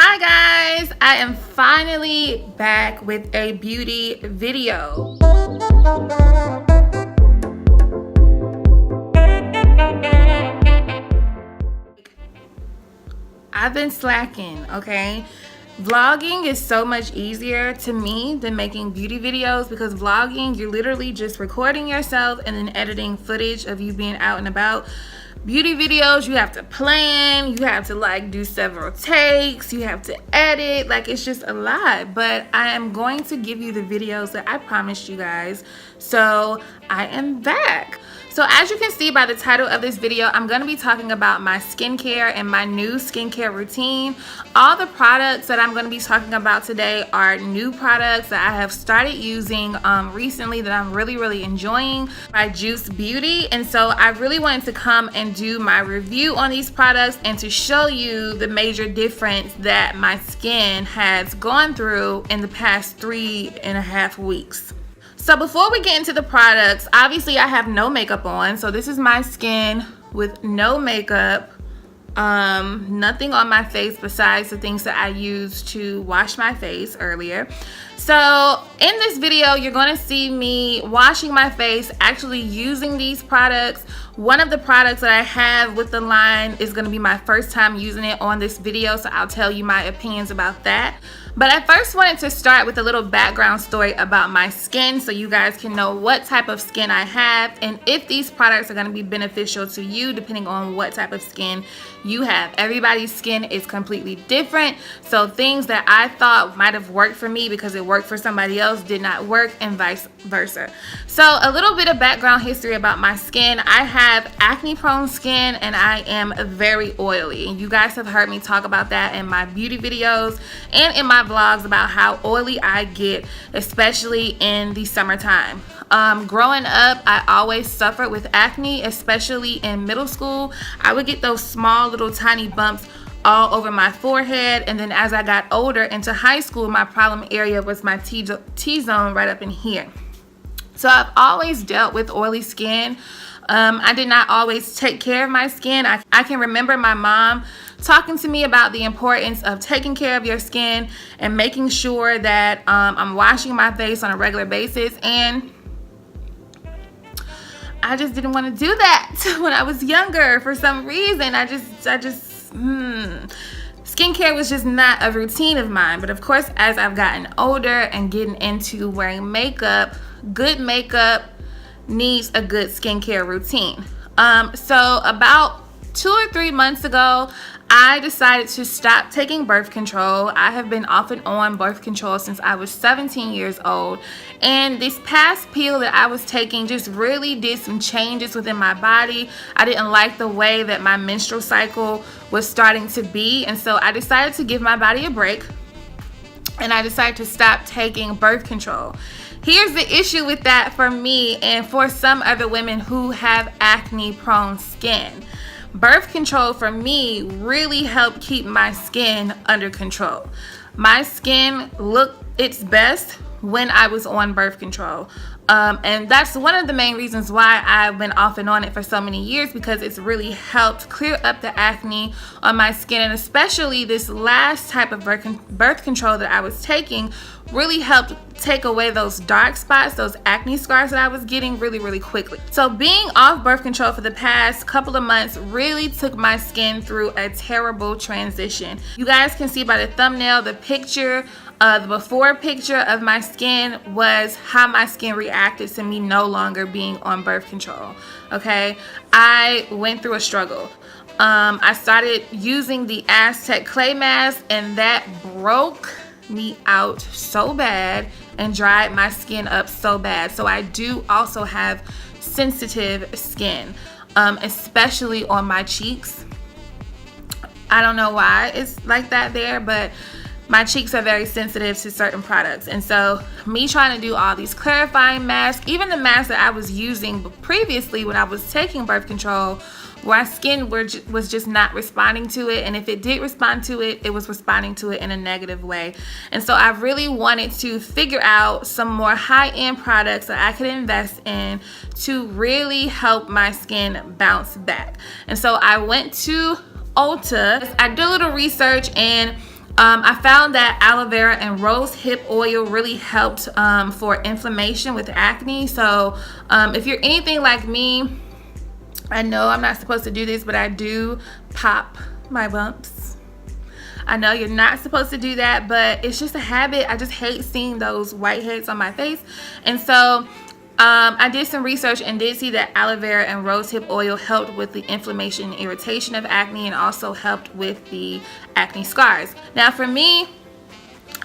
Hi guys, I am finally back with a beauty video. I've been slacking, okay? Vlogging is so much easier to me than making beauty videos because vlogging, you're literally just recording yourself and then editing footage of you being out and about. Beauty videos, you have to plan, you have to like do several takes, you have to edit, like it's just a lot. But I am going to give you the videos that I promised you guys. So I am back. So as you can see by the title of this video, I'm going to be talking about my skincare and my new skincare routine. All the products that I'm going to be talking about today are new products that I have started using recently that I'm really enjoying by Juice Beauty. And so I really wanted to come and do my review on these products and to show you the major difference that my skin has gone through in the past 3.5 weeks. So before we get into the products, obviously I have no makeup on. So this is my skin with no makeup, nothing on my face besides the things that I used to wash my face earlier. So in this video, you're going to see me washing my face, actually using these products. One of the products that I have with the line is going to be my first time using it on this video, so I'll tell you my opinions about that. But I first wanted to start with a little background story about my skin so you guys can know what type of skin I have and if these products are going to be beneficial to you depending on what type of skin you have. Everybody's skin is completely different, so things that I thought might have worked for me because it worked for somebody else did not work, and vice versa. So a little bit of background history about my skin. I have acne prone skin and I am very oily, and you guys have heard me talk about that in my beauty videos and in my vlogs about how oily I get, especially in the summertime. Growing up, I always suffered with acne, especially in middle school. I would get those small little tiny bumps all over my forehead, and then as I got older into high school, my problem area was my T-zone right up in here. So I've always dealt with oily skin. I did not always take care of my skin. I can remember my mom talking to me about the importance of taking care of your skin and making sure that I'm washing my face on a regular basis, and I just didn't want to do that when I was younger for some reason. Skincare was just not a routine of mine. But of course, as I've gotten older and getting into wearing makeup, good makeup needs a good skincare routine. So about 2 or 3 months ago, I decided to stop taking birth control. I have been off and on birth control since I was 17 years old. And this past pill that I was taking just really did some changes within my body. I didn't like the way that my menstrual cycle was starting to be. And so I decided to give my body a break. And I decided to stop taking birth control. Here's the issue with that for me and for some other women who have acne prone skin. Birth control for me really helped keep my skin under control. My skin looked its best when I was on birth control. And that's one of the main reasons why I've been off and on it for so many years, because it's really helped clear up the acne on my skin. And especially this last type of birth control that I was taking really helped take away those dark spots, those acne scars that I was getting really quickly. So being off birth control for the past couple of months really took my skin through a terrible transition. You guys can see by the thumbnail, the picture, the before picture of my skin was how my skin reacted to me no longer being on birth control. Okay, I went through a struggle. I started using the Aztec clay mask, and that broke me out so bad and dried my skin up so bad. So I do also have sensitive skin, especially on my cheeks. I don't know why it's like that there, but my cheeks are very sensitive to certain products. And so me trying to do all these clarifying masks, even the masks that I was using previously when I was taking birth control, my skin was just not responding to it. And if it did respond to it, it was responding to it in a negative way. And so I really wanted to figure out some more high-end products that I could invest in to really help my skin bounce back. And so I went to Ulta. I did a little research, and I found that aloe vera and rose hip oil really helped for inflammation with acne. So if you're anything like me, I know I'm not supposed to do this, but I do pop my bumps. I know you're not supposed to do that, but it's just a habit. I just hate seeing those whiteheads on my face. And so I did some research and did see that aloe vera and rosehip oil helped with the inflammation and irritation of acne, and also helped with the acne scars. Now for me,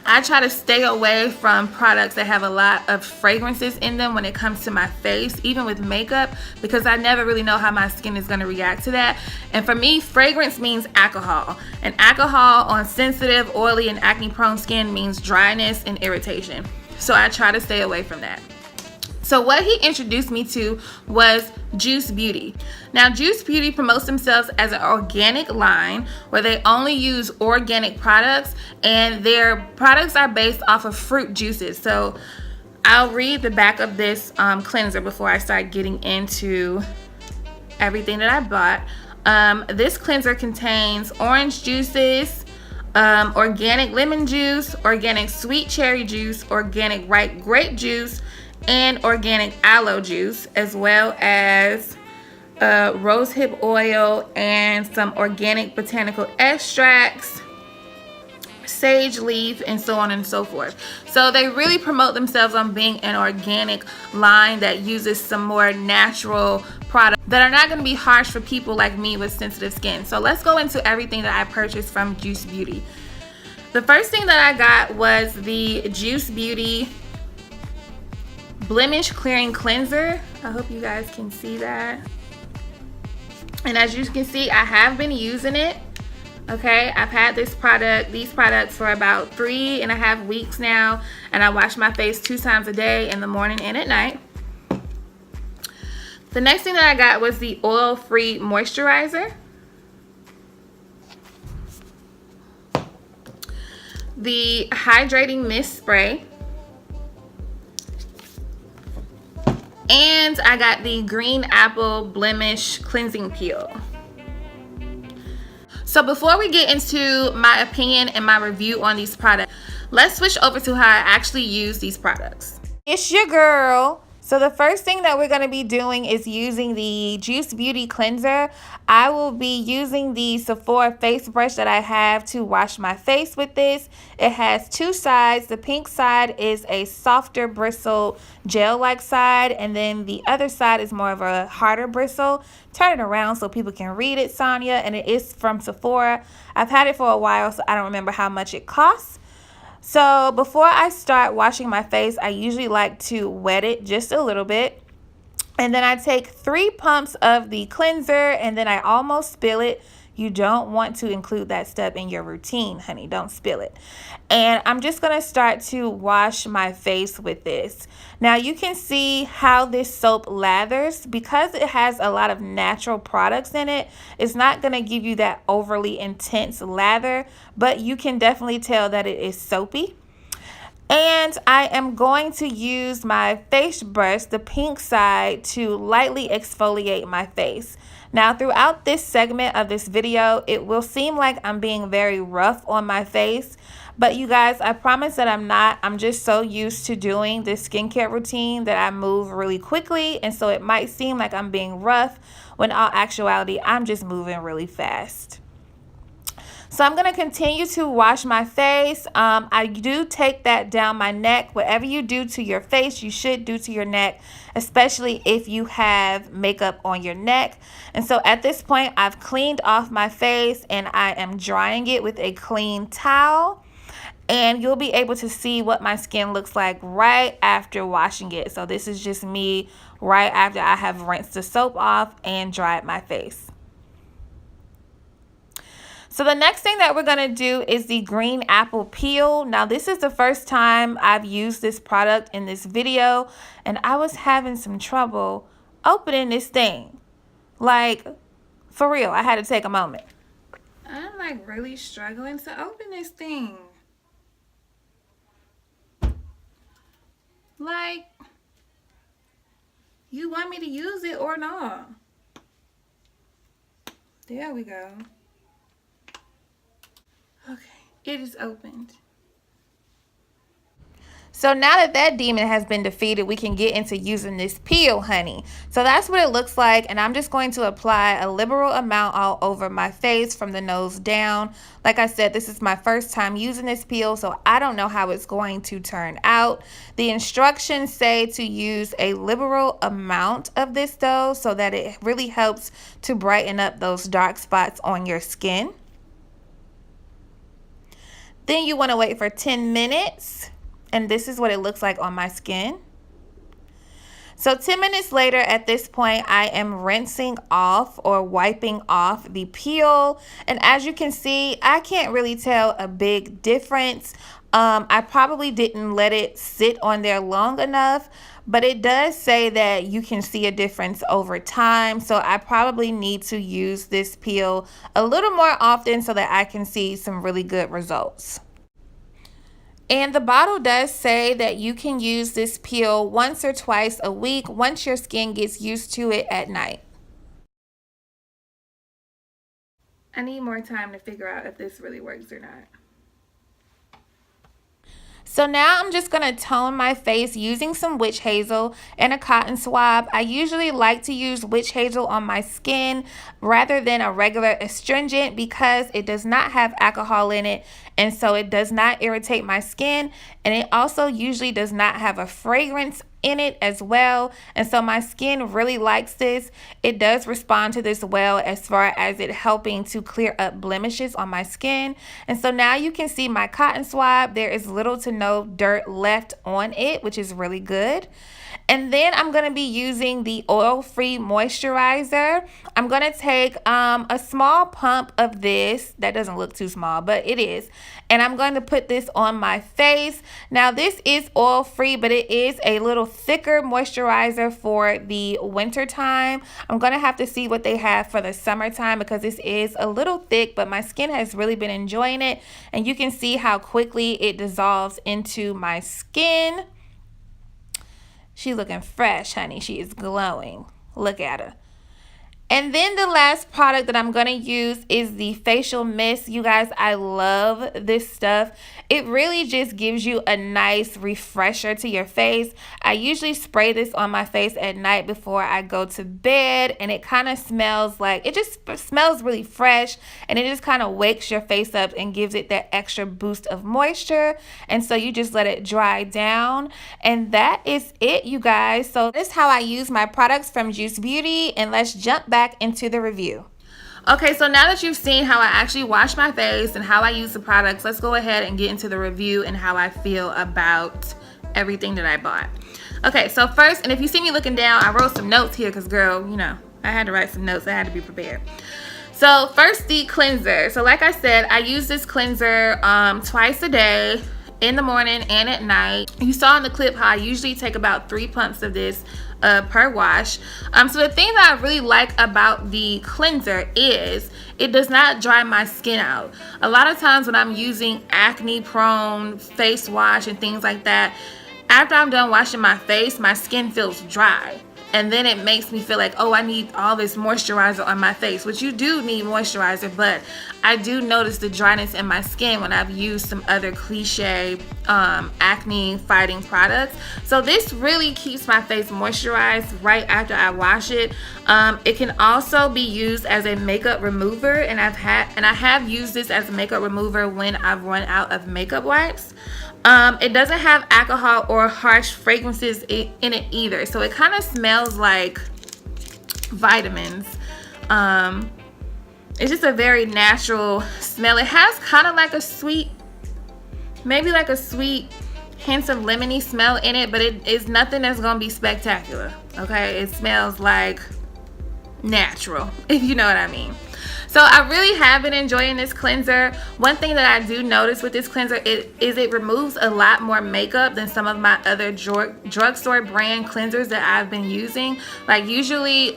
I try to stay away from products that have a lot of fragrances in them when it comes to my face, even with makeup, because I never really know how my skin is going to react to that. And for me, fragrance means alcohol. And alcohol on sensitive, oily, and acne-prone skin means dryness and irritation. So I try to stay away from that. So what he introduced me to was Juice Beauty. Now Juice Beauty promotes themselves as an organic line where they only use organic products, and their products are based off of fruit juices. So I'll read the back of this cleanser before I start getting into everything that I bought. This cleanser contains orange juices, organic lemon juice, organic sweet cherry juice, organic ripe grape juice, and organic aloe juice, as well as rosehip oil and some organic botanical extracts, sage leaf, and so on and so forth. So they really promote themselves on being an organic line that uses some more natural products that are not going to be harsh for people like me with sensitive skin. So let's go into everything that I purchased from Juice Beauty. The first thing that I got was the Juice Beauty Blemish Clearing Cleanser. I hope you guys can see that. And as you can see, I have been using it. Okay, I've had these products for about 3.5 weeks now, and I wash my face 2 times a day, in the morning and at night. The next thing that I got was the oil-free moisturizer. The Hydrating Mist spray. And I got the Green Apple Blemish Cleansing Peel. So before we get into my opinion and my review on these products, let's switch over to how I actually use these products. It's your girl. So the first thing that we're going to be doing is using the Juice Beauty cleanser. I will be using the Sephora face brush that I have to wash my face with this. It has 2 sides. The pink side is a softer bristle gel-like side, and then the other side is more of a harder bristle. Turn it around so people can read it, Sonia, and it is from Sephora. I've had it for a while, so I don't remember how much it costs. So before I start washing my face, I usually like to wet it just a little bit. And then I take 3 pumps of the cleanser, and then I almost spill it. You don't want to include that step in your routine, honey. Don't spill it. And I'm just going to start to wash my face with this. Now you can see how this soap lathers. Because it has a lot of natural products in it, it's not going to give you that overly intense lather, but you can definitely tell that it is soapy. And I am going to use my face brush, the pink side, to lightly exfoliate my face. Now, throughout this segment of this video, it will seem like I'm being very rough on my face. But you guys, I promise that I'm not. I'm just so used to doing this skincare routine that I move really quickly. And so it might seem like I'm being rough, when in all actuality, I'm just moving really fast. So I'm going to continue to wash my face. I do take that down my neck. Whatever you do to your face, you should do to your neck, especially if you have makeup on your neck. And so at this point, I've cleaned off my face and I am drying it with a clean towel. And you'll be able to see what my skin looks like right after washing it. So this is just me right after I have rinsed the soap off and dried my face. So the next thing that we're going to do is the Green Apple Peel. Now this is the first time I've used this product in this video, and I was having some trouble opening this thing. Like, for real, I had to take a moment. I'm like really struggling to open this thing. Like, you want me to use it or not? There we go. Okay. It is opened. So now that that demon has been defeated, we can get into using this peel, honey. So that's what it looks like, and I'm just going to apply a liberal amount all over my face from the nose down. Like I said, this is my first time using this peel, so I don't know how it's going to turn out. The instructions say to use a liberal amount of this though, so that it really helps to brighten up those dark spots on your skin. Then you want to wait for 10 minutes. And this is what it looks like on my skin. So 10 minutes later, at this point, I am rinsing off or wiping off the peel. And as you can see, I can't really tell a big difference. I probably didn't let it sit on there long enough, but it does say that you can see a difference over time. So I probably need to use this peel a little more often so that I can see some really good results. And the bottle does say that you can use this peel once or twice a week once your skin gets used to it at night. I need more time to figure out if this really works or not. So now I'm just going to tone my face using some witch hazel and a cotton swab. I usually like to use witch hazel on my skin rather than a regular astringent because it does not have alcohol in it, and so it does not irritate my skin, and it also usually does not have a fragrance in it as well, and so my skin really likes this. It does respond to this well as far as it helping to clear up blemishes on my skin. And so now you can see my cotton swab, there is little to no dirt left on it, which is really good. And then I'm going to be using the oil-free moisturizer. I'm going to take a small pump of this. That doesn't look too small, but it is. And I'm going to put this on my face. Now, this is oil-free, but it is a little thicker moisturizer for the winter time. I'm going to have to see what they have for the summertime because this is a little thick, but my skin has really been enjoying it. And you can see how quickly it dissolves into my skin. She's looking fresh, honey. She is glowing. Look at her. And then the last product that I'm going to use is the facial mist. You guys, I love this stuff. It really just gives you a nice refresher to your face. I usually spray this on my face at night before I go to bed, and it kind of smells like, it just smells really fresh, and it just kind of wakes your face up and gives it that extra boost of moisture. And so you just let it dry down, and that is it, you guys. So this is how I use my products from Juice Beauty, and let's jump back into the review. Okay, so now that you've seen how I actually wash my face and how I use the products, let's go ahead and get into the review and how I feel about everything that I bought. Okay, so first, and if you see me looking down, I wrote some notes here because, girl, you know, I had to write some notes. I had to be prepared. So first, the cleanser. So like I said, I use this cleanser twice a day, in the morning and at night. You saw in the clip how I usually take about 3 pumps of this per wash. So the thing that I really like about the cleanser is it does not dry my skin out. A lot of times when I'm using acne prone face wash and things like that, after I'm done washing my face, my skin feels dry. And then it makes me feel like, oh, I need all this moisturizer on my face, which you do need moisturizer, but I do notice the dryness in my skin when I've used some other cliche acne fighting products. So this really keeps my face moisturized right after I wash it. It can also be used as a makeup remover, and I have used this as a makeup remover when I've run out of makeup wipes. It doesn't have alcohol or harsh fragrances in it either, so it kind of smells like vitamins. It's just a very natural smell. It has kind of like a sweet, maybe like a sweet hints of lemony smell in it, but it is nothing that's gonna be spectacular. Okay, it smells like natural, if you know what I mean. So I really have been enjoying this cleanser. One thing that I do notice with this cleanser is it removes a lot more makeup than some of my other drugstore brand cleansers that I've been using. Like usually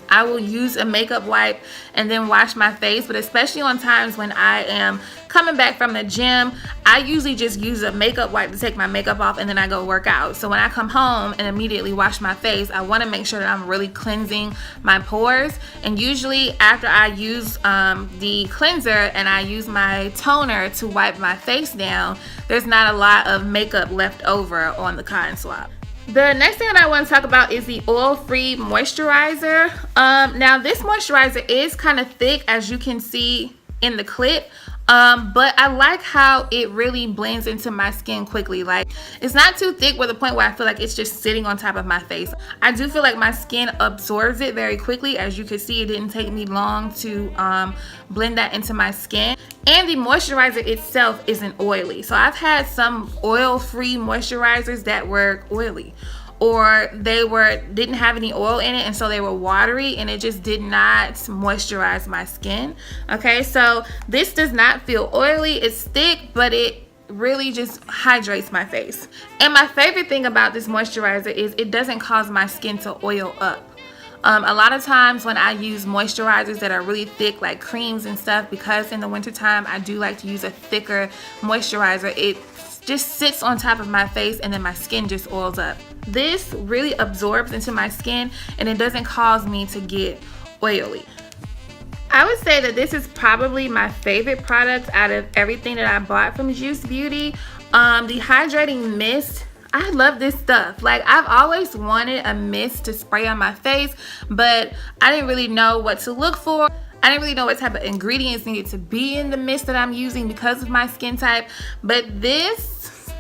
I will use a makeup wipe and then wash my face. But especially on times when I am coming back from the gym, I usually just use a makeup wipe to take my makeup off, and then I go work out. So when I come home and immediately wash my face, I want to make sure that I'm really cleansing my pores. And usually after I use the cleanser and I use my toner to wipe my face down, there's not a lot of makeup left over on the cotton swab. The next thing that I want to talk about is the oil-free moisturizer. Now this moisturizer is kind of thick, as you can see in the clip. But I like how it really blends into my skin quickly. Like, it's not too thick with the point where I feel like it's just sitting on top of my face. I do feel like my skin absorbs it very quickly. As you can see, it didn't take me long to blend that into my skin. And the moisturizer itself isn't oily. So I've had some oil-free moisturizers that were oily, or they didn't have any oil in it, and so they were watery, and it just did not moisturize my skin. Okay, so this does not feel oily. It's thick, but it really just hydrates my face. And my favorite thing about this moisturizer is it doesn't cause my skin to oil up. A lot of times when I use moisturizers that are really thick, like creams and stuff, because in the wintertime I do like to use a thicker moisturizer, it just sits on top of my face and then my skin just oils up. This really absorbs into my skin and it doesn't cause me to get oily. I would say that this is probably my favorite product out of everything that I bought from Juice Beauty. The Hydrating Mist, I love this stuff. Like, I've always wanted a mist to spray on my face, but I didn't really know what to look for. I didn't really know what type of ingredients needed to be in the mist that I'm using because of my skin type. But this,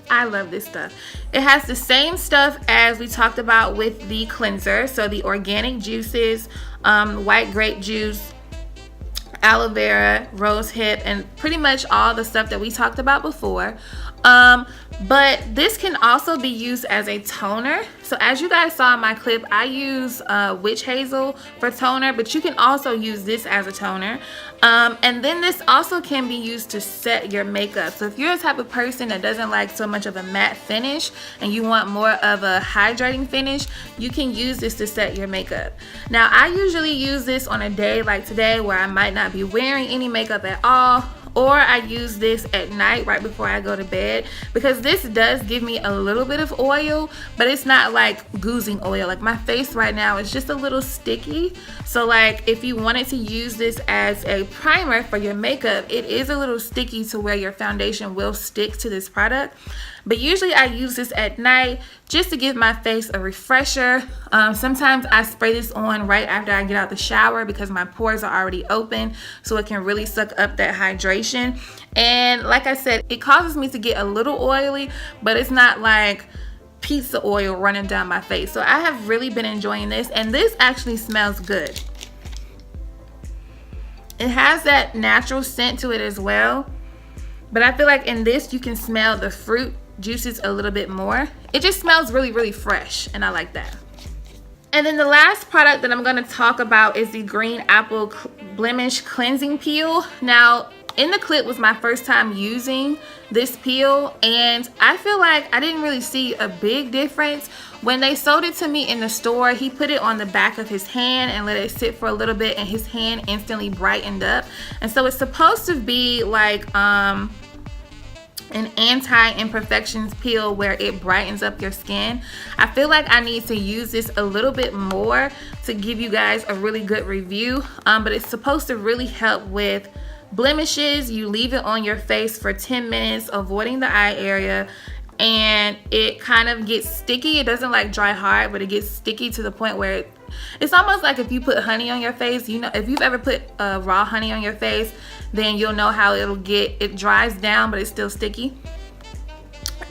I love this stuff. It has the same stuff as we talked about with the cleanser. So the organic juices, white grape juice, aloe vera, rose hip, and pretty much all the stuff that we talked about before. But this can also be used as a toner. So as you guys saw in my clip, I use witch hazel for toner, but you can also use this as a toner. And then this also can be used to set your makeup. So if you're a type of person that doesn't like so much of a matte finish and you want more of a hydrating finish, you can use this to set your makeup. Now, I usually use this on a day like today where I might not be wearing any makeup at all, or I use this at night right before I go to bed, because this does give me a little bit of oil, but it's not like oozing oil. Like, my face right now is just a little sticky. So like, if you wanted to use this as a primer for your makeup, it is a little sticky to where your foundation will stick to this product. But usually I use this at night just to give my face a refresher. Sometimes I spray this on right after I get out the shower because my pores are already open, so it can really suck up that hydration. And like I said, it causes me to get a little oily, but it's not like pizza oil running down my face. So I have really been enjoying this, and this actually smells good. It has that natural scent to it as well, but I feel like in this you can smell the fruit juices a little bit more. It just smells really, really fresh, and I like that. And then the last product that I'm going to talk about is the Green Apple Blemish Cleansing Peel. Now, in the clip was my first time using this peel, and I feel like I didn't really see a big difference. When they sold it to me in the store, he put it on the back of his hand and let it sit for a little bit, and his hand instantly brightened up. And so it's supposed to be like an anti-imperfections peel where it brightens up your skin. I feel like I need to use this a little bit more to give you guys a really good review, but it's supposed to really help with blemishes. You leave it on your face for 10 minutes, avoiding the eye area, and it kind of gets sticky. It doesn't like dry hard, but it gets sticky to the point where it's almost like if you put honey on your face. You know, if you've ever put raw honey on your face, then you'll know how it dries down, but it's still sticky.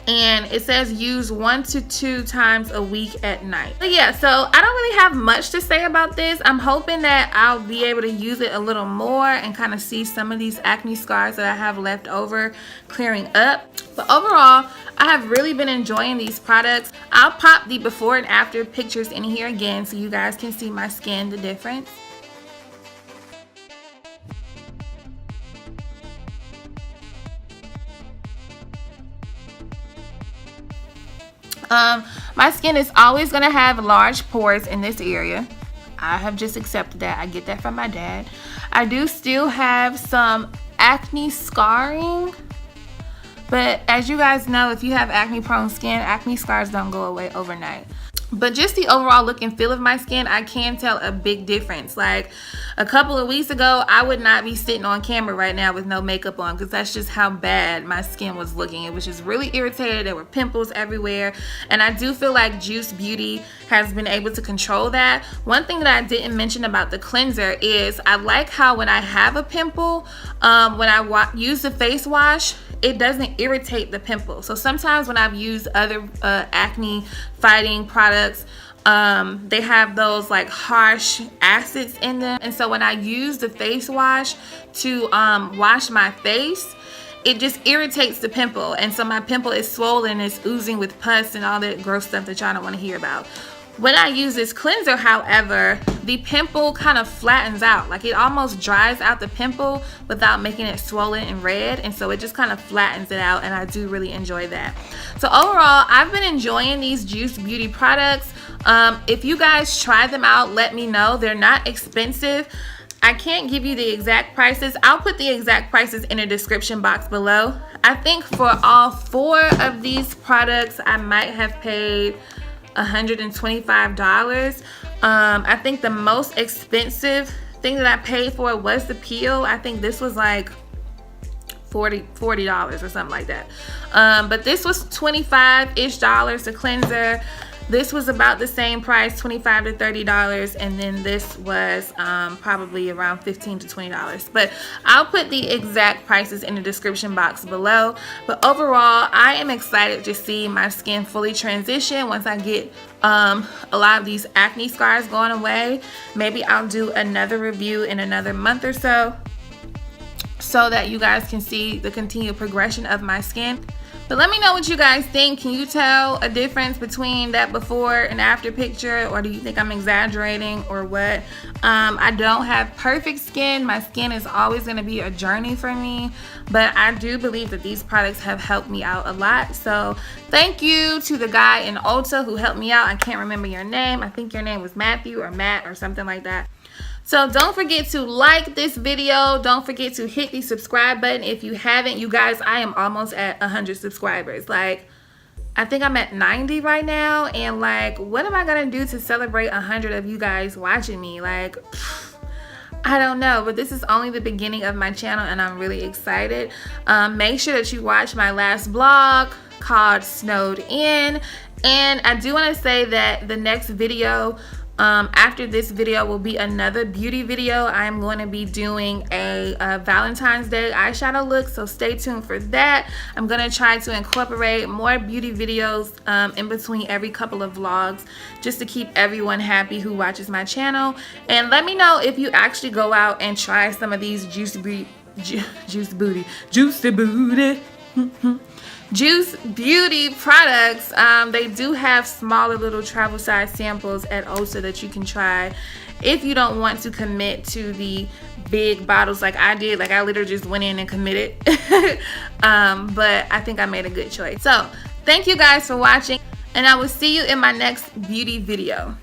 And it says use 1 to 2 times a week at night. But yeah, so I don't really have much to say about this. I'm hoping that I'll be able to use it a little more and kind of see some of these acne scars that I have left over clearing up. But overall, I have really been enjoying these products. I'll pop the before and after pictures in here again so you guys can see my skin, the difference. My skin is always going to have large pores in this area. I have just accepted that. I get that from my dad. I do still have some acne scarring, but as you guys know, if you have acne prone skin, acne scars don't go away overnight. But just the overall look and feel of my skin, I can tell a big difference. Like a couple of weeks ago, I would not be sitting on camera right now with no makeup on, because that's just how bad my skin was looking. It was just really irritated. There were pimples everywhere. And I do feel like Juice Beauty has been able to control that. One thing that I didn't mention about the cleanser is I like how when I have a pimple, when I use the face wash, it doesn't irritate the pimple. So sometimes when I've used other acne fighting products, they have those like harsh acids in them, and so when I use the face wash to wash my face, it just irritates the pimple, and so my pimple is swollen, it's oozing with pus and all that gross stuff that y'all don't want to hear about. When I use this cleanser, however, the pimple kind of flattens out. Like it almost dries out the pimple without making it swollen and red. And so it just kind of flattens it out, and I do really enjoy that. So overall, I've been enjoying these Juice Beauty products. If you guys try them out, let me know. They're not expensive. I can't give you the exact prices. I'll put the exact prices in the description box below. I think for all 4 of these products, I might have paid $125. I think the most expensive thing that I paid for was the peel. I think this was like $40 or something like that. But this was $25-ish, the cleanser. This was about the same price, $25 to $30, and then this was probably around $15 to $20. But I'll put the exact prices in the description box below. But overall, I am excited to see my skin fully transition once I get a lot of these acne scars going away. Maybe I'll do another review in another month or so that you guys can see the continued progression of my skin. But let me know what you guys think. Can you tell a difference between that before and after picture, or do you think I'm exaggerating or what? I don't have perfect skin. My skin is always going to be a journey for me, but I do believe that these products have helped me out a lot. So thank you to the guy in Ulta who helped me out. I can't remember your name. I think your name was Matthew or Matt or something like that. So don't forget to like this video. Don't forget to hit the subscribe button if you haven't. You guys, I am almost at 100 subscribers. Like, I think I'm at 90 right now. And like, what am I gonna do to celebrate 100 of you guys watching me? Like, I don't know, but this is only the beginning of my channel and I'm really excited. Make sure that you watch my last vlog called Snowed In. And I do wanna say that the next video, after this video, will be another beauty video. I am going to be doing a Valentine's Day eyeshadow look, so stay tuned for that. I'm going to try to incorporate more beauty videos in between every couple of vlogs, just to keep everyone happy who watches my channel. And let me know if you actually go out and try some of these Juice Beauty products. They do have smaller little travel size samples at Ulta that you can try if you don't want to commit to the big bottles like I did. Like I literally just went in and committed. But I think I made a good choice. So thank you guys for watching, and I will see you in my next beauty video.